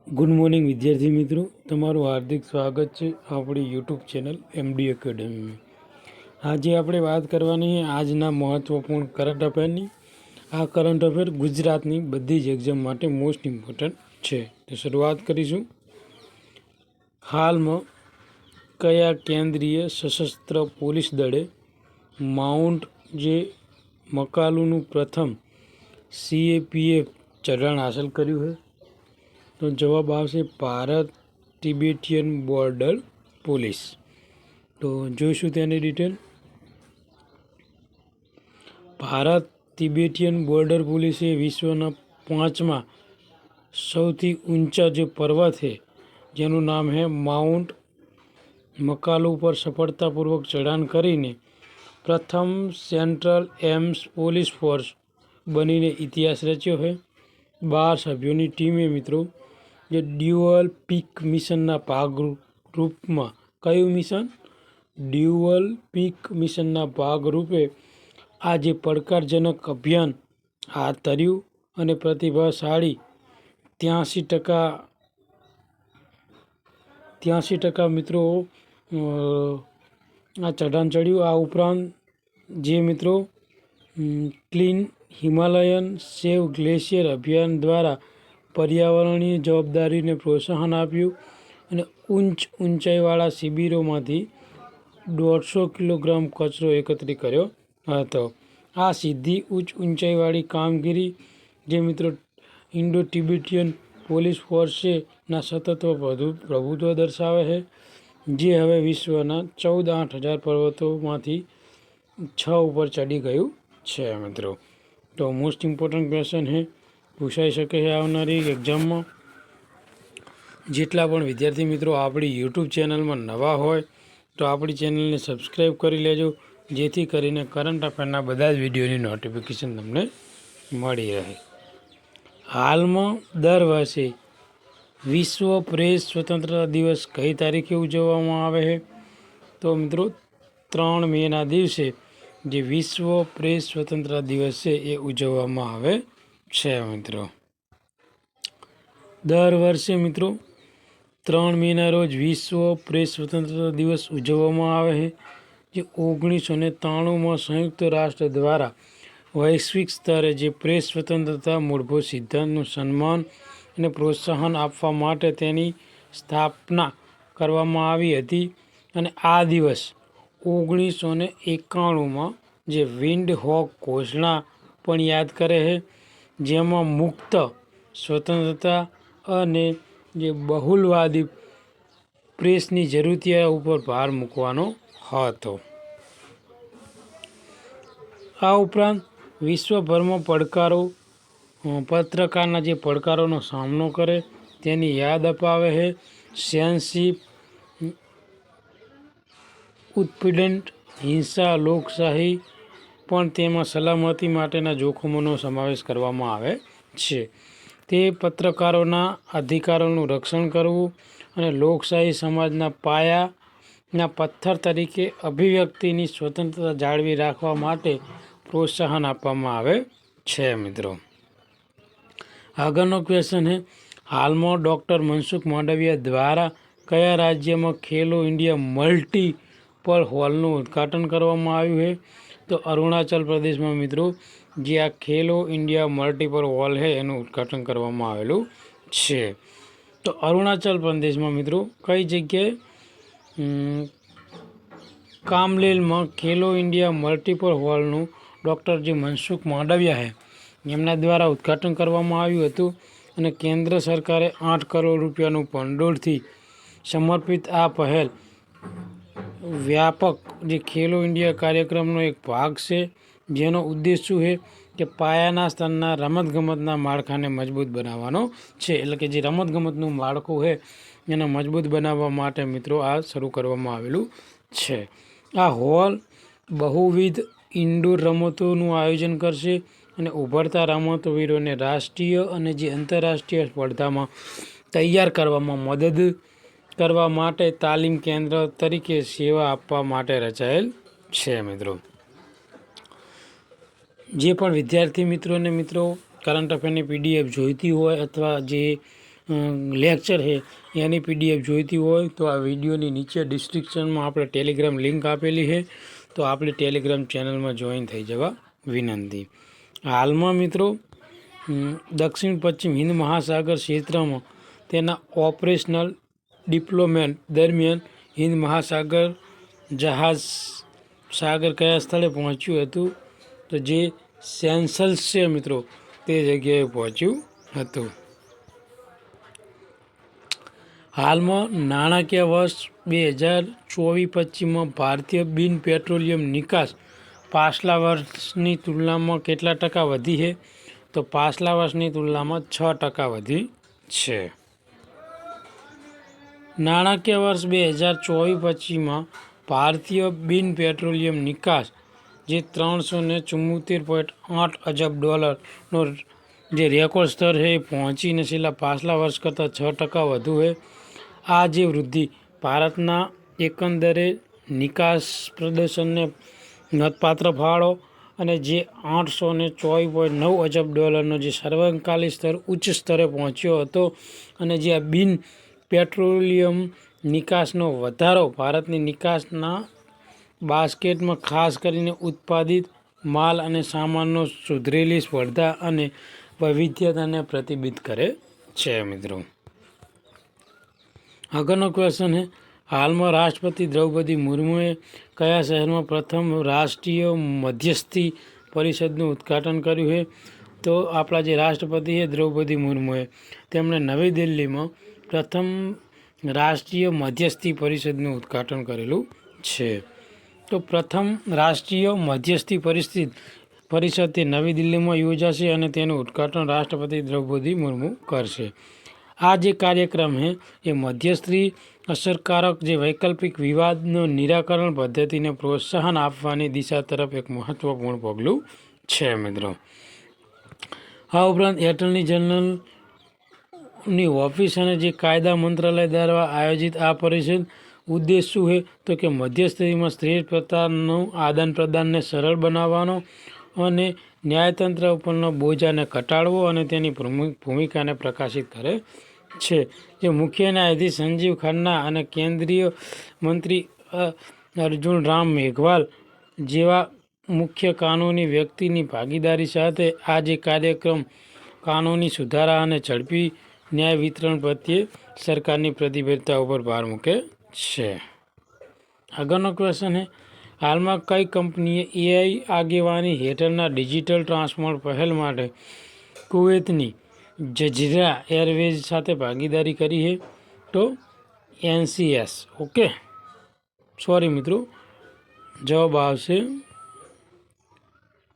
Good morning વિદ્યાર્થી મિત્રો, તમારું હાર્દિક સ્વાગત છે આપણી યુટ્યુબ ચેનલ એમડી એકેડમીમાં. આજે આપણે વાત કરવાની આજના મહત્ત્વપૂર્ણ કરંટ અફેરની. આ કરંટ અફેર ગુજરાતની બધી જ એક્ઝામ માટે મોસ્ટ ઇમ્પોર્ટન્ટ છે. તો શરૂઆત કરીશું. હાલમાં કયા કેન્દ્રીય સશસ્ત્ર પોલીસ દળે માઉન્ટ જે મકાલુનું પ્રથમ CAPF ચઢાણ હાંસલ કર્યું છે? તો જવાબ આવશે ભારત તિબેટિયન બોર્ડર પોલીસ. તો જોઈશું તેની detail. Bharat Tibetan border police એ વિશ્વના 5મા સૌથી ઊંચા જે પર્વત છે જેનું નામ છે માઉન્ટ મકાલુ પર સફળતાપૂર્વક ચઢાણ કરીને પ્રથમ સેન્ટ્રલ એમ્સ પોલીસ ફોર્સ બનીને ઇતિહાસ રચ્યો છે. 12 સભ્યોની ટીમે મિત્રો જે ડ્યુઅલ પીક મિશનના ભાગરૂપમાં કયું મિશન? ડ્યુઅલ પીક મિશનના ભાગરૂપે આ જે પડકારજનક અભિયાન હાથ ધર્યું અને પ્રતિભાશાળી 83% મિત્રો આ ચઢાણ ચડ્યું. આ ઉપરાંત જે મિત્રો ક્લીન હિમાલયન સેવ ગ્લેશિયર અભિયાન દ્વારા પર્યાવરણીય જવાબદારીને પ્રોત્સાહન આપ્યું અને ઊંચાઈવાળા શિબિરોમાંથી 150 કિલોગ્રામ કચરો એકત્રિત કર્યો હતો. આ સીધી ઊંચાઈવાળી કામગીરી જે મિત્રો ઇન્ડો તિબેટિયન પોલીસ ફોર્સના સતત પ્રભુત્વ દર્શાવે છે, જે હવે વિશ્વના 14,8000 પર્વતોમાંથી 6 ઉપર ચડી ગયું છે મિત્રો. તો મોસ્ટ ઇમ્પોર્ટન્ટ ક્વેશ્ચન છે, પૂછાઈ શકે છે આવનારી એક્ઝામમાં. જેટલા પણ વિદ્યાર્થી મિત્રો આપણી યુટ્યુબ ચેનલમાં નવા હોય તો આપણી ચેનલને સબસ્ક્રાઈબ કરી લેજો, જેથી કરીને કરંટ અફેરના બધા જ વિડીયોની નોટિફિકેશન તમને મળી રહે. હાલમાં દર વર્ષે વિશ્વ પ્રેસ સ્વતંત્રતા દિવસ કઈ તારીખે ઉજવવામાં આવે છે? તો મિત્રો 3 મેના દિવસે જે વિશ્વ પ્રેસ સ્વતંત્રતા દિવસ છે એ ઉજવવામાં આવે છે મિત્રો. દર વર્ષે મિત્રો 3 મેના રોજ વિશ્વ પ્રેસ સ્વતંત્રતા દિવસ ઉજવવામાં આવે છે, જે 1993માં સંયુક્ત રાષ્ટ્ર દ્વારા વૈશ્વિક સ્તરે જે પ્રેસ સ્વતંત્રતા મૂળભૂત સિદ્ધાંતનું સન્માન અને પ્રોત્સાહન આપવા માટે તેની સ્થાપના કરવામાં આવી હતી. અને આ દિવસ 1991માં જે વિન્ડ હોક ઘોષણા પણ યાદ કરે છે, જેમાં મુક્ત, સ્વતંત્રતા અને જે બહુલવાદી પ્રેસની જરૂરિયાત ઉપર ભાર મૂકવાનો હતો. આ ઉપરાંત વિશ્વભરમાં પત્રકારના જે પડકારોનો સામનો કરે તેની યાદ અપાવે છે. સેન્સરશિપ, ઉત્પીડન, હિંસા, લોકશાહી પણ તેમાં સલામતી માટેના જોખમોનો સમાવેશ કરવામાં આવે છે. તે પત્રકારોના અધિકારોનું રક્ષણ કરવું અને લોકશાહી સમાજના પાયાના પથ્થર તરીકે અભિવ્યક્તિની સ્વતંત્રતા જાળવી રાખવા માટે પ્રોત્સાહન આપવામાં આવે છે મિત્રો. આગળનો ક્વેશ્ચન છે, હાલમાં ડૉક્ટર મનસુખ માંડવિયા દ્વારા કયા રાજ્યમાં ખેલો ઇન્ડિયા મલ્ટીપલ હોલનું ઉદ્ઘાટન કરવામાં આવ્યું છે? તો અરુણાચલ પ્રદેશમાં મિત્રો જે આ ખેલો ઇન્ડિયા મલ્ટીપલ હોલ છે એનું ઉદ્ઘાટન કરવામાં આવેલું છે. તો અરુણાચલ પ્રદેશમાં મિત્રો કઈ જગ્યાએ? કામલેલમાં ખેલો ઇન્ડિયા મલ્ટીપલ હોલનું ડૉક્ટર જે મનસુખ માંડવિયા છે એમના દ્વારા ઉદ્ઘાટન કરવામાં આવ્યું હતું. અને કેન્દ્ર સરકારે 8 કરોડ રૂપિયાનું ભંડોળથી સમર્પિત આ પહેલ વ્યાપક જે ખેલો ઇન્ડિયા કાર્યક્રમનો એક ભાગ છે, જેનો ઉદ્દેશ શું છે કે પાયાના સ્તરના રમતગમતના માળખાને મજબૂત બનાવવાનો છે. એટલે કે જે રમતગમતનું માળખું છે એને મજબૂત બનાવવા માટે મિત્રો આ શરૂ કરવામાં આવેલું છે. આ હોલ બહુવિધ ઇન્ડોર રમતોનું આયોજન કરશે અને ઉભરતા રમતવીરોને રાષ્ટ્રીય અને જે આંતરરાષ્ટ્રીય સ્પર્ધામાં તૈયાર કરવામાં મદદ કરવા માટે તાલીમ કેન્દ્ર તરીકે સેવા આપવા માટે રચાયેલ છે મિત્રો. જે પણ વિદ્યાર્થી મિત્રોને કરંટ અફેરની PDF જોઈતી હોય અથવા જે લેક્ચર છે એની PDF જોઈતી હોય તો આ વિડીયોની નીચે ડિસ્ક્રિપ્શનમાં આપણે ટેલિગ્રામ લિંક આપેલી છે, તો આપણે ટેલિગ્રામ ચેનલમાં જોઈન થઈ જવા વિનંતી. હાલમાં મિત્રો દક્ષિણ પશ્ચિમ હિન્દ મહાસાગર ક્ષેત્રમાં તેના ઓપરેશનલ ડિપ્લોમેન્ટ દરમિયાન હિન્દ મહાસાગર જહાજ સાગર કયા સ્થળે પહોંચ્યું હતું, તો જે સેશલ્સ છે મિત્રો તે જગ્યાએ પહોંચ્યું હતું. હાલમાં નાણાકીય વર્ષ 2024-25માં ભારતીય બિન પેટ્રોલિયમ નિકાસ પાછલા વર્ષની તુલનામાં કેટલા ટકા વધી છે, તો પાછલા વર્ષની તુલનામાં 6% વધી છે. નાણાકીય વર્ષ 2024-25માં ભારતીય બિન પેટ્રોલિયમ નિકાસ જે $374.8 અજબ નો જે રેકોર્ડ સ્તર છે એ પહોંચીને છેલ્લા પાછલા વર્ષ કરતાં 6% વધુ છે. આ જે વૃદ્ધિ ભારતના એકંદરે નિકાસ પ્રદર્શનને નોંધપાત્ર ફાળો અને જે $824.9 અજબ નો જે સર્વકાલિક સ્તર ઉચ્ચ સ્તરે પહોંચ્યો હતો, અને જે આ બિન પેટ્રોલિયમ નિકાસનો વધારો ભારતની નિકાસના બાસ્કેટમાં ખાસ કરીને ઉત્પાદિત માલ અને સામાનનો સુધરેલી સ્પર્ધા અને વૈવિધ્યતાને પ્રતિબિંબિત કરે છે. મિત્રો આગળનો ક્વેશ્ચન છે, હાલમાં રાષ્ટ્રપતિ દ્રૌપદી મુર્મુએ કયા શહેરમાં પ્રથમ રાષ્ટ્રીય મધ્યસ્થી પરિષદનું ઉદ્ઘાટન કર્યું છે, તો આપણા જે રાષ્ટ્રપતિ છે દ્રૌપદી મુર્મુએ તેમણે નવી દિલ્હીમાં પ્રથમ રાષ્ટ્રીય મધ્યસ્થી પરિષદનું ઉદ્ઘાટન કરેલું છે. તો પ્રથમ રાષ્ટ્રીય મધ્યસ્થી પરિષદ તે નવી દિલ્હીમાં યોજાશે અને તેનું ઉદ્ઘાટન રાષ્ટ્રપતિ દ્રૌપદી મુર્મુ કરશે. આ જે કાર્યક્રમ છે એ મધ્યસ્થી અસરકારક જે વૈકલ્પિક વિવાદનો નિરાકરણ પદ્ધતિને પ્રોત્સાહન આપવાની દિશા તરફ એક મહત્વપૂર્ણ પગલું છે. મિત્રો આ ઉપરાંત એટર્ની જનરલની ઓફિસ અને જે કાયદા મંત્રાલય દ્વારા આયોજિત આ પરિષદ ઉદ્દેશ શું છે, તો કે મધ્યસ્થીમાં શ્રેષ્ઠ પ્રકારનું આદાન પ્રદાનને સરળ બનાવવાનો અને ન્યાયતંત્ર ઉપરના બોજાને ઘટાડવો અને તેની ભૂમિકાને પ્રકાશિત કરે છે. જે મુખ્ય ન્યાયાધીશ સંજીવ ખન્ના અને કેન્દ્રીય મંત્રી અર્જુન રામ મેઘવાલ જેવા મુખ્ય કાનૂની વ્યક્તિની ભાગીદારી સાથે આ જે કાર્યક્રમ કાનૂની સુધારા અને ઝડપી ન્યાય વિતરણ પ્રત્યે સરકારની પ્રતિબદ્ધતા ઉપર ભાર મૂકે છે. આગળનો ક્વેશ્ચન છે, હાલમાં કઈ કંપનીએ AI આગેવાની હેઠળના ડિજિટલ ટ્રાન્સફોર્મ પહેલ માટે કુવૈતની જઝીરા એરવેઝ સાથે ભાગીદારી કરી છે, તો NCS. ઓકે, સોરી મિત્રો, જવાબ આવશે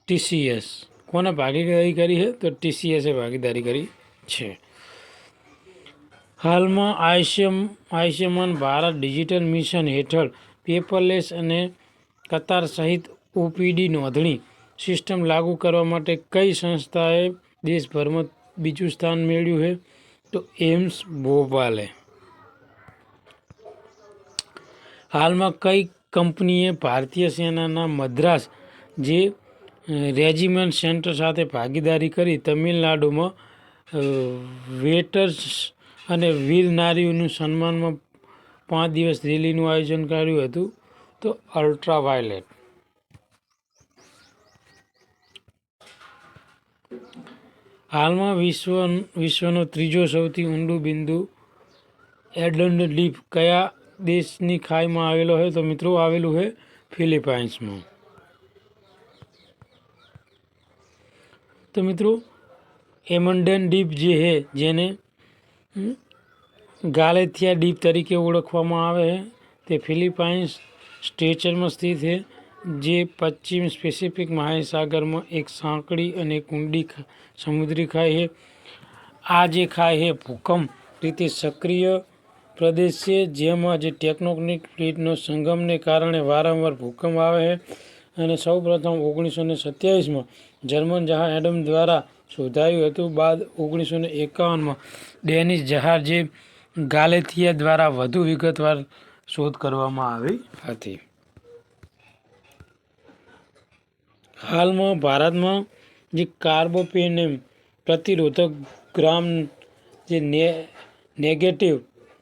TCS. કોને ભાગીદારી કરી છે, તો TCSએ ભાગીદારી કરી છે. હાલમાં આયુષ્યમાન ભારત ડિજિટલ મિશન હેઠળ પેપરલેસ અને કતાર સહિત OPD નોંધણી સિસ્ટમ લાગુ કરવા માટે કઈ સંસ્થાએ દેશભરમાં બીજું સ્થાન મેળવ્યું છે, તો એમ્સ ભોપાલે. હાલમાં કઈ કંપનીએ ભારતીય સેનાના મદ્રાસ જે રેજિમેન્ટ સેન્ટર સાથે ભાગીદારી કરી તમિલનાડુમાં વેટર્સ અને વીર નારીઓનું સન્માનમાં 5 દિવસ રેલીનું આયોજન કર્યું હતું, તો અલ્ટ્રાવાયોલેટ. હાલમાં વિશ્વનો ત્રીજો સૌથી ઊંડું બિંદુ એડન્ડ ડીપ કયા દેશની ખાઈમાં આવેલો છે, તો મિત્રો આવેલું છે ફિલિપાઇન્સમાં. તો મિત્રો એમન્ડેન ડીપ જે છે જેને ગાલેથિયા ડીપ તરીકે ઓળખવામાં આવે છે, તે ફિલિપાઇન્સ સ્ટ્રેચરમાં સ્થિત છે, જે પશ્ચિમ પેસિફિક મહાસાગરમાં એક સાંકડી અને એક ઊંડી સમુદ્રી ખાઈ છે. આ જે ખાઈ છે ભૂકંપ રીતે સક્રિય પ્રદેશ છે, જેમાં જે ટેક્ટોનિક પ્લેટનો સંગમને કારણે વારંવાર ભૂકંપ આવે છે. અને સૌપ્રથમ 1927માં જર્મન જહાજ એડમ દ્વારા શોધાયું હતું. બાદ 1951માં ડેનિશ જહાજ જે ગાલેથિયા દ્વારા વધુ વિગતવાર શોધ કરવામાં આવી હતી. હાલમાં ભારતમાં જે કાર્બોપેનેમ પ્રતિરોધક ગ્રામ જે નેગેટિવ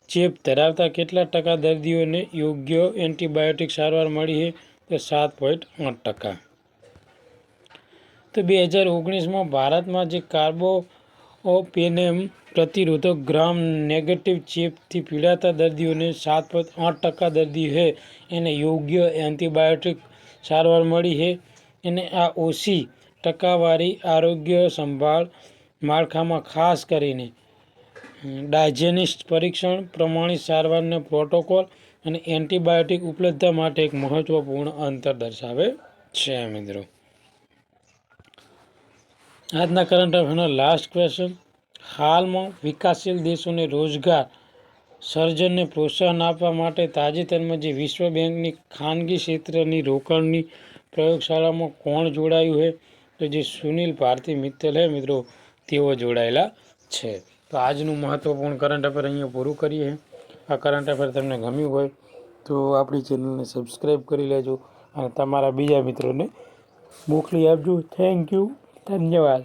ચેપ ધરાવતા કેટલા ટકા દર્દીઓને યોગ્ય એન્ટીબાયોટિક સારવાર મળી છે? તો 7.8%. તો 2019માં ભારતમાં જે કાર્બોપેનેમ પ્રતિરોધક ગ્રામ નેગેટિવ ચેપથી પીડાતા દર્દીઓને 7.8% દર્દીઓ છે એને યોગ્ય એન્ટીબાયોટિક સારવાર મળી છે. અને આ ઓછી ટકાવારી આરોગ્ય સંભાળ માળખામાં ખાસ કરીને ડાયજેનિસ્ટ પરીક્ષણ, પ્રમાણિત સારવારના પ્રોટોકોલ અને એન્ટીબાયોટિક ઉપલબ્ધતા માટે એક મહત્વપૂર્ણ અંતર દર્શાવે છે. મિત્રો, આજના કરંટ અફેરના લાસ્ટ ક્વેશ્ચન: હાલમાં વિકાસશીલ દેશોને રોજગાર સર્જનને પ્રોત્સાહન આપવા માટે તાજેતરમાં જે વિશ્વ બેંકની ખાનગી ક્ષેત્રની રોકાણની પ્રયોગશાળામાં કોણ જોડાયું છે? તો જે સુનિલ ભારતી મિત્તલ છે મિત્રો, તેઓ જોડાયેલા છે. તો આજનું મહત્વપૂર્ણ કરંટ અફેર અહીંયા પૂરું કરીએ. આ કરંટ અફેર તમને ગમ્યું હોય તો આપણી ચેનલને સબસ્ક્રાઈબ કરી લેજો અને તમારા બીજા મિત્રોને મોકલી આપજો. થેન્ક યુ, ધન્યવાદ.